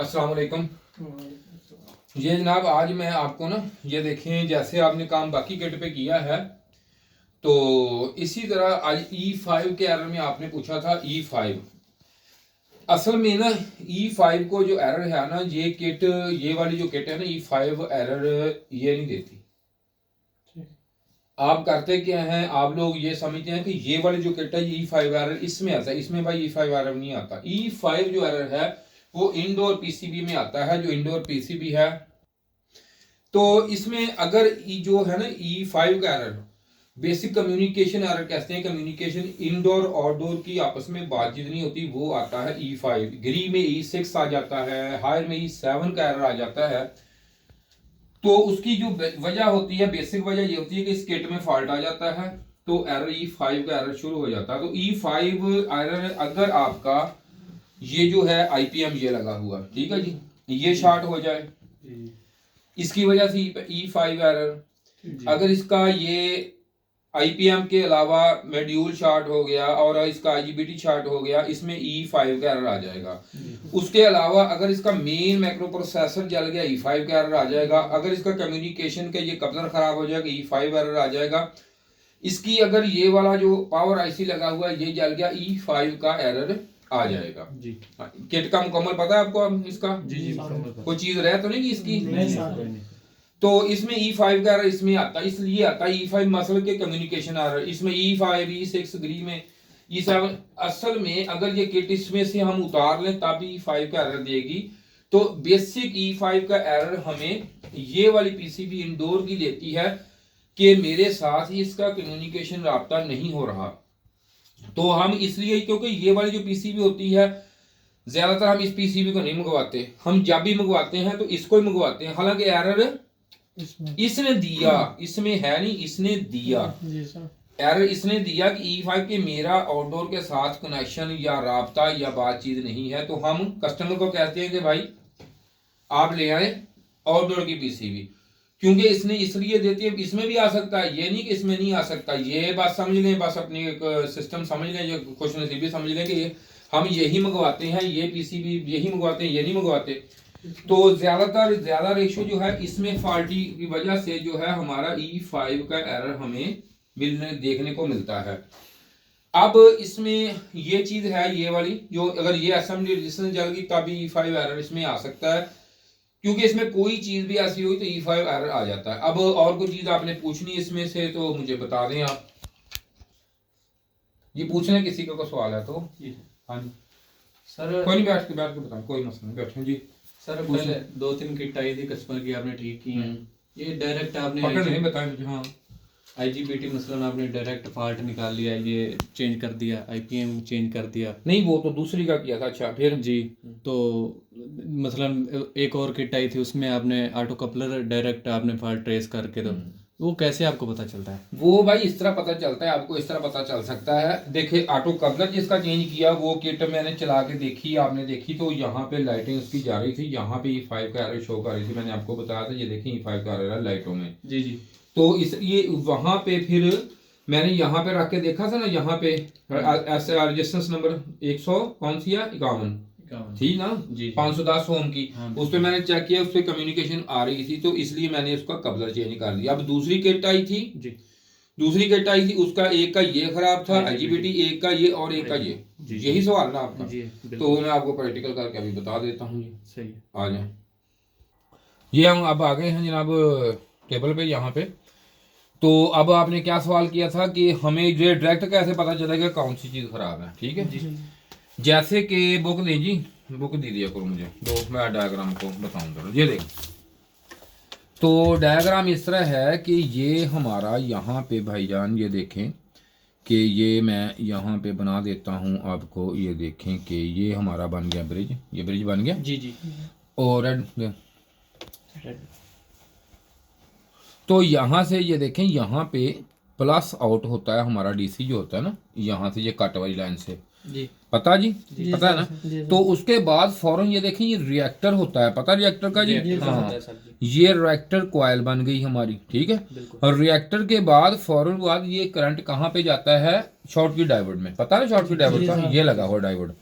अस्सलाम वालेकुम। ये जनाब आज मैं आपको ना ये देखें, जैसे आपने काम बाकी किट पे किया है तो इसी तरह आज E5 के एरर में आपने पूछा था E5। असल में ना E5 को जो एरर है ना, ये किट, ये वाली जो किट है ना E5 एरर ये नहीं देती। आप करते क्या हैं, आप लोग ये समझते हैं कि ये वाली जो किट है E5 एरर इसमें आता है, इसमें भाई E5 एरर नहीं आता। E5 जो एरर है वो इंडोर पीसीबी में आता है, जो इंडोर पीसीबी है। तो इसमें अगर जो है ना E5 का एरर, बेसिक कम्युनिकेशन एरर कहते हैं, कम्युनिकेशन इंडोर आउटडोर की आपस में बातचीत नहीं होती, वो आता है E5। ग्री में E6 आ जाता है, हायर में E7 का एरर आ जाता है। तो उसकी जो वजह होती है, बेसिक वजह ये होती है कि इस किट में फॉल्ट आ जाता है, तो एरर E5 का एरर शुरू हो जाता है। तो E5 एरर अगर आपका ये जो है आईपीएम ये लगा हुआ, ठीक है जी, ये शॉर्ट हो जाए, इसकी वजह से E5 एरर। अगर इसका ये आईपीएम के अलावा मॉड्यूल शॉर्ट हो गया और इसका आईजीबीटी शॉर्ट हो गया, इसमें E5 का एरर आ जाएगा। उसके अलावा अगर इसका मेन माइक्रो प्रोसेसर जल गया, E5 का एरर आ जाएगा। अगर इसका कम्युनिकेशन का ये कपलर खराब हो जाएगा, E5 एरर आ जाएगा। इसकी अगर ये वाला जो पावर आईसी लगा हुआ है ये जल गया, E5 का एरर आ जाएगा जी। किट का मुकम्मल पता है आपको अब इसका? जी कोई चीज रह तो नहीं इसकी? नहीं। तो इसमें E5 का एरर इसमें आता है, इसलिए आता है E5 मसल के कम्युनिकेशन एरर। इसमें E5 E6 ग्री में E7। असल में अगर ये किट इसमें से हम उतार लें तब E5 का एरर देगी। तो बेसिक E5 का एरर हमें ये वाली पीसीबी इंडोर की देती है कि मेरे साथ ही इसका कम्युनिकेशन राब्ता नहीं हो रहा। तो हम इसलिए, क्योंकि ये वाली जो पीसीबी होती है ज्यादातर हम इस पीसीबी को नहीं मंगवाते, हम जब भी मंगवाते हैं तो इसको ही मंगवाते हैं। हालांकि एरर इसने दिया, इसमें है नहीं, इसने दिया एरर, इसने दिया कि E5 के मेरा आउटडोर के साथ कनेक्शन या राब्ता या बातचीत नहीं है। तो हम कस्टमर को कहते हैं कि भाई आप ले आए आउटडोर की पीसीबी, क्योंकि इसने इसलिए देती है। इसमें भी आ सकता है, ये नहीं कि इसमें नहीं आ सकता। ये बात समझ लें, बस अपनी एक सिस्टम समझ लें, जो खुशनसीबी समझ लें कि हम यही मंगवाते हैं, ये पीसीबी यही मंगवाते हैं, ये नहीं मंगवाते। तो ज्यादा रेशो जो है इसमें फॉल्टी की वजह से जो है हमारा E5 का एरर हमें देखने को मिलता है। अब इसमें ये चीज है, ये वाली जो अगर ये असेंबली रजिस्टेंस जल गई तभी E5 एरर इसमें आ सकता है, क्योंकि इसमें कोई चीज भी ऐसी हुई तो E5 एरर आ जाता है। अब और कोई चीज आपने पूछनी इसमें से तो मुझे बता दें आप। ये पूछने किसी का सवाल है तो? हाँ जी सर। कोई नहीं, बैठ के बताएं, कोई मसला नहीं, बैठे जी। सर पहले 2-3 किट आई थी कस्टमर की, आपने ठीक की हैं। ये डायरेक्ट आपने नहीं बताया मुझे। हाँ, आईजीबीटी मसलन आपने डायरेक्ट फॉल्ट निकाल लिया, ये चेंज कर दिया, आईपीएम चेंज कर दिया। नहीं वो तो दूसरी का किया था। अच्छा फिर जी, तो मसलन एक और किट आई थी उसमें आपने ऑटो कपलर डायरेक्ट आपने फॉल्ट ट्रेस करके, तो वो कैसे आपको पता चलता है? वो भाई इस तरह पता चलता है, आपको इस तरह पता चल सकता है। देखिए ऑटो कपलर जिसका चेंज किया वो किट मैंने चला के देखी, आपने देखी तो यहाँ पे लाइटिंग उसकी जा रही थी, यहाँ पे E5 का एरर शो कर रही थी। मैंने आपको बताया था, ये देखिए E5 का एरर लाइटों में। जी जी। तो इस ये वहां पे फिर मैंने यहाँ पे रख के देखा था ना, यहाँ पे ऐसे रजिस्टेंस नंबर 100 कौन सी है, 51 थी ना जी, 510 ओम की। हाँ, उस पर मैंने चेक किया, उस पर कम्युनिकेशन आ रही थी, तो इसलिए मैंने उसका कपलर चेंज कर दिया। अब दूसरी किट आई थी जी, दूसरी किट आई थी, उसका एक का ये खराब था आईजीबीटी, एक का ये और एक का ये। यही सवाल ना आपका जी? तो मैं आपको प्रैक्टिकल करके अभी बता देता हूँ जी। सही, आ जाए। ये हम अब आ गए हैं जनाब टेबल पे, यहाँ पे। तो अब आपने क्या सवाल किया था कि हमें ये डायरेक्ट कैसे पता चलेगा कौन सी चीज़ खराब है, ठीक है? जैसे कि बुक दें जी, बुक दे दिया करो मुझे दो, मैं डायग्राम को बताऊं जरा। ये देख, तो डायग्राम इस तरह है कि ये हमारा यहाँ पे भाईजान, ये देखें कि ये मैं यहाँ पे बना देता हूँ आपको। ये देखें कि ये हमारा बन गया ब्रिज, ये ब्रिज बन गया जी जी। और रेड, तो यहाँ से ये देखें, यहाँ पे प्लस आउट होता है हमारा डीसी जो होता है ना, यहाँ से ये कट वाली लाइन से जी, पता जी, जी पता है ना? तो उसके बाद फौरन ये देखें, ये रिएक्टर होता है, पता रिएक्टर का जी? हाँ, ये रिएक्टर कॉइल बन गई हमारी, ठीक है? और रिएक्टर के बाद फौरन बाद ये करंट कहाँ पे जाता है? शॉर्ट की डायोड में, पता है शॉर्ट की डायोड का ये लगा हुआ डायोड।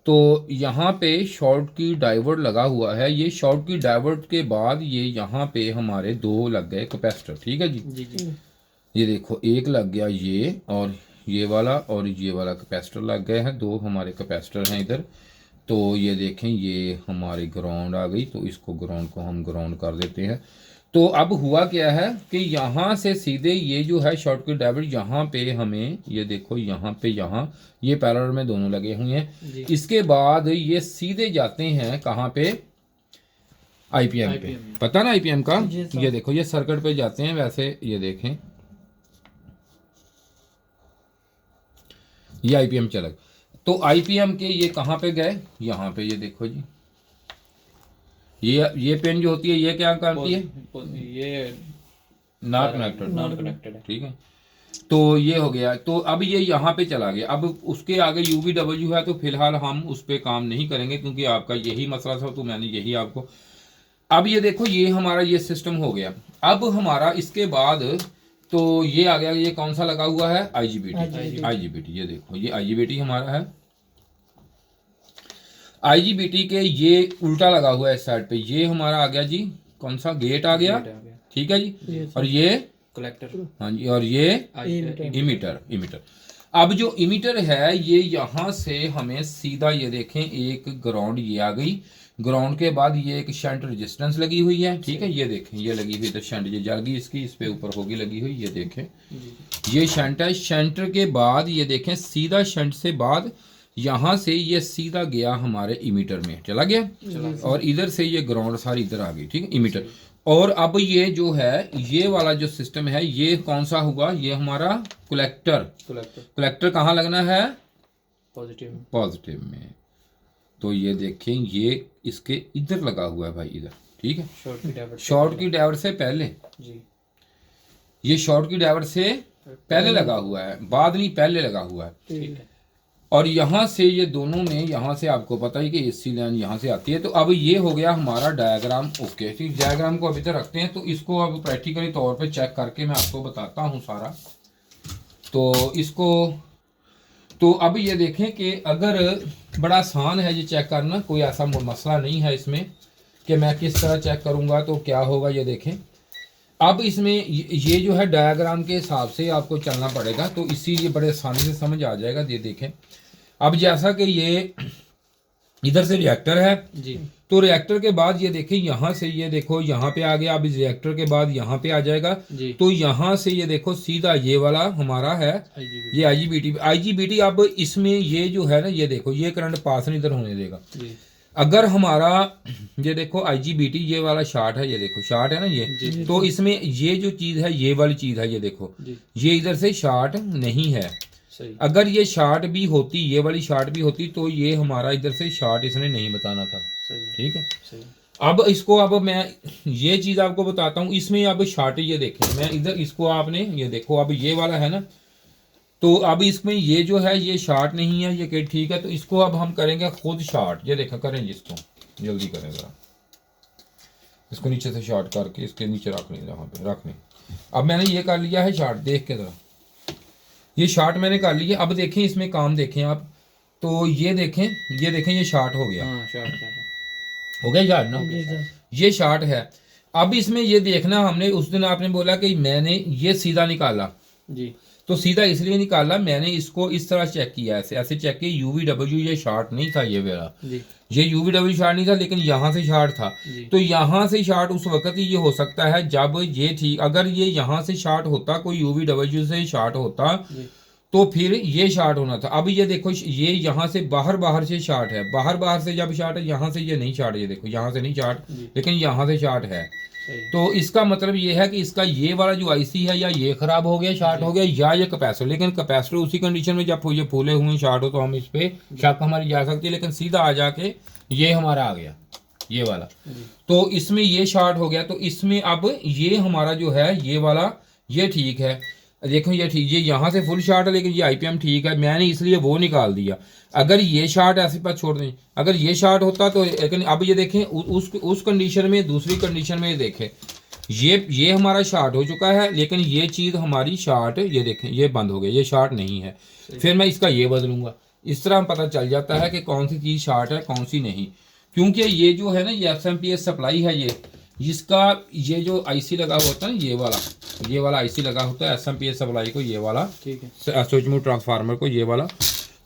तो यहाँ पे शॉर्ट की डाइवर्ट लगा हुआ है, ये शॉर्ट की डाइवर्ट के बाद ये यहाँ पे हमारे दो लग गए कैपेसिटर, ठीक है जी। जी। ये देखो एक लग गया ये और ये वाला और ये वाला कैपेसिटर लग गए हैं, दो हमारे कैपेसिटर हैं इधर। तो ये देखें ये हमारी ग्राउंड आ गई, तो इसको ग्राउंड को हम ग्राउंड कर देते हैं। तो अब हुआ क्या है कि यहाँ से सीधे ये जो है शॉर्ट की डाइवर्ट यहाँ पे हमें ये देखो यहाँ पे यहाँ ये पैरेलल में दोनों लगे हुए हैं। इसके बाद ये सीधे जाते हैं कहाँ पे, आईपीएम पे, पता ना आईपीएम का। ये देखो ये सर्किट पे जाते हैं, वैसे ये देखें ये आईपीएम चला। तो आईपीएम के ये कहाँ पे गए, यहाँ पे, ये देखो जी ये पेन जो होती है ये क्या करती है, ये नॉट कनेक्टेड, नॉट कनेक्टेड है, ठीक है। तो ये हो गया, तो अब ये यहाँ पे चला गया। अब उसके आगे UVW है, तो फिलहाल हम उस पर काम नहीं करेंगे क्योंकि आपका यही मसला था, तो मैंने यही आपको। अब ये देखो ये हमारा ये सिस्टम हो गया। अब हमारा इसके बाद तो ये आ गया, ये कौन सा लगा हुआ है, IGBT। ये देखो ये IGBT हमारा है। IGBT के ये उल्टा लगा हुआ है इस साइड पे, ये हमारा आ गया जी कौन सा, गेट आ गया, ठीक है जी। और ये कलेक्टर, हाँ जी, और ये इमीटर। अब जो इमीटर है ये यहाँ से हमें सीधा ये देखें एक ग्राउंड ये आ गई, ग्राउंड के बाद ये एक शंट रेजिस्टेंस लगी हुई है, ठीक है। ये देखें ये लगी हुई, तो शंट ये जल गई इसकी, इस पे ऊपर होगी लगी हुई, ये देखें ये शंट है। शंट के बाद ये देखें सीधा शंट से बाद यहाँ से ये सीधा गया हमारे इमीटर में चला गया, और इधर से ये ग्राउंड सारी इधर आ गई, ठीक है, इमीटर। और अब ये जो है ये वाला जो सिस्टम है ये कौन सा हुआ, ये हमारा कलेक्टर कहाँ लगना है, पॉजिटिव में। तो ये देखें ये इसके इधर लगा हुआ है भाई, इधर, ठीक है, शॉर्ट की डाइवर्ट से पहले जी। ये शॉर्ट की डाइवर्ट से पहले लगा हुआ है, बाद नहीं पहले लगा हुआ है, ठीक है। और यहाँ से ये दोनों में, यहाँ से आपको पता ही कि एसी लाइन यहाँ से आती है। तो अब ये हो गया हमारा डायग्राम, ओके, ठीक। डायग्राम को अभी तक रखते हैं, तो इसको अब प्रैक्टिकली तौर पे चेक करके मैं आपको बताता हूँ सारा। तो इसको, तो अब ये देखें कि अगर बड़ा आसान है ये चेक करना, कोई ऐसा मसला नहीं है इसमें कि मैं किस तरह चेक करूँगा तो क्या होगा। ये देखें अब इसमें ये जो है डायग्राम के हिसाब से आपको चलना पड़ेगा, तो इसी ये बड़े आसानी से समझ आ जाएगा। ये देखें अब जैसा कि ये इधर से रिएक्टर है जी, तो रिएक्टर के बाद ये देखें यहाँ से ये देखो यहाँ पे आ गया। अब इस रिएक्टर के बाद यहाँ पे आ जाएगा जी। तो यहाँ से ये देखो सीधा ये वाला हमारा है ये IGBT। अब इसमें ये जो है ना ये देखो ये करंट पास नहीं इधर होने देगा जी। अगर हमारा ये देखो IGBT ये वाला शार्ट है, ये देखो शार्ट है ना ये जी, तो इसमें ये जो चीज़ है ये वाली चीज़ है, ये देखो ये इधर से शार्ट नहीं है। अगर ये शार्ट भी होती, ये वाली शार्ट भी होती, तो ये हमारा इधर से शार्ट इसने नहीं बताना था, ठीक है। अब इसको अब मैं ये चीज़ आपको बताता हूँ, इसमें अब शार्ट ये देखें, मैं इधर इसको आपने ये देखो अब ये वाला है ना, तो अब इसमें ये जो है ये शार्ट नहीं है, ये ठीक है। तो इसको अब हम करेंगे खुद शार्ट, ये देखा करें जिसको जल्दी करें ज़रा, इसको नीचे से शार्ट करके इसके नीचे रख लें, यहाँ पे रख लें। अब मैंने ये कर लिया है शार्ट, देख के ज़रा ये शार्ट मैंने कर लिया। अब देखें इसमें काम देखें आप, तो ये देखें ये शार्ट हो गया, हो गया शार्ट ना, ये शार्ट है। अब इसमें ये देखना हमने, उस दिन आपने बोला कि मैंने ये सीधा निकाला जी, तो सीधा इसलिए निकाला मैंने इसको इस तरह चेक किया, ऐसे चेक किया। UVW ये शार्ट नहीं था ये वाला, ये UVW शार्ट नहीं था, लेकिन यहाँ से शार्ट था। तो यहाँ से शार्ट उस वक्त ही ये हो सकता है जब ये ठीक, अगर ये यहाँ से शार्ट होता, कोई UVW से शार्ट होता, तो फिर ये शार्ट होना था। अब ये देखो ये यहाँ से बाहर से शार्ट है, बाहर से जब शार्ट है, यहाँ से ये नहीं शार्ट, ये देखो यहाँ से नहीं शार्ट, लेकिन यहाँ से शार्ट है। तो इसका मतलब ये है कि इसका ये वाला जो IC है या ये खराब हो गया, शार्ट हो गया, या ये कैपेसिटर। लेकिन कैपेसिटर उसी कंडीशन में जब ये फूले हुए शार्ट हो तो हम इस पे शक हमारी जा सकती है, लेकिन सीधा आ जाके ये हमारा आ गया ये वाला, तो इसमें ये शार्ट हो गया। तो इसमें अब ये हमारा जो है ये वाला ये ठीक है, देखो ये ठीक, ये यहाँ से फुल शार्ट है, लेकिन ये IPM ठीक है, मैंने इसलिए वो निकाल दिया। अगर ये शार्ट ऐसे पर छोड़ दें, अगर ये शार्ट होता तो, लेकिन अब ये देखें उस कंडीशन में, दूसरी कंडीशन में ये देखें ये हमारा शार्ट हो चुका है, लेकिन ये चीज़ हमारी शार्ट, ये देखें ये बंद हो गया, ये शार्ट नहीं है। फिर मैं इसका ये बदलूंगा, इस तरह पता चल जाता है कि कौन सी चीज़ शार्ट है कौन सी नहीं। क्योंकि ये जो है ना ये SMPS सप्लाई है, ये जिसका ये जो IC लगा होता है ना, ये वाला IC लगा होता है SMPS सप्लाई को, ये वाला ठीक है, स्विच मोड ट्रांसफार्मर को, ये वाला।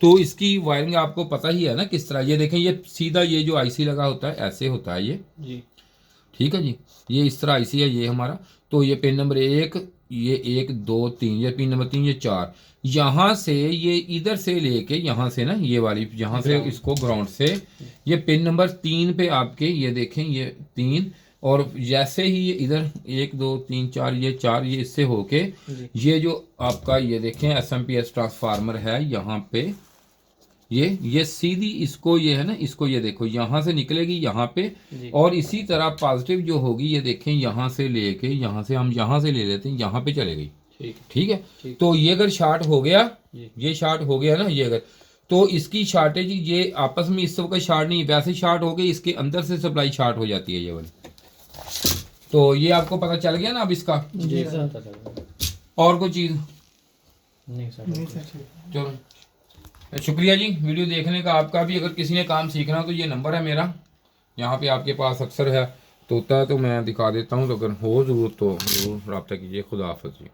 तो इसकी वायरिंग आपको पता ही है ना किस तरह। ये देखें, ये सीधा ये जो IC लगा होता है ऐसे होता है ये जी, ठीक है जी। ये इस तरह IC है ये हमारा। तो ये पिन नंबर 1, ये 1 2 3, ये पिन नंबर 3, ये 4। यहाँ से ये इधर से लेके यहाँ से ना ये वाली यहाँ से इसको ग्राउंड से ये पिन नंबर 3 पे आपके ये देखें ये 3, और जैसे ही ये इधर 1 2 3 4 ये 4 ये इससे होके ये जो आपका ये देखें SMPS ट्रांसफार्मर है यहाँ पे ये सीधी इसको ये है ना इसको ये देखो यहाँ से निकलेगी यहाँ पे, और इसी तरह पॉजिटिव जो होगी ये देखें यहाँ से लेके यहाँ से हम यहाँ से ले लेते हैं यहाँ पे चले गई। ठीक है। तो ये अगर शार्ट हो गया, ये शार्ट हो गया ना, ये अगर तो इसकी शार्टेज ये आपस में इस सब का शार्ट नहीं, वैसे शार्ट हो गई इसके अंदर से सप्लाई शार्ट हो जाती है ये वाली। तो ये आपको पता चल गया ना अब इसका। जी और कोई चीज़ नहीं सर, चलो शुक्रिया जी वीडियो देखने का आपका भी। अगर किसी ने काम सीखना हो तो ये नंबर है मेरा, यहाँ पे आपके पास अक्सर है तो होता है तो मैं दिखा देता हूँ। तो अगर हो ज़रूरत तो ज़रूर रब्ता कीजिए। खुदा हाफ़िज़ जी।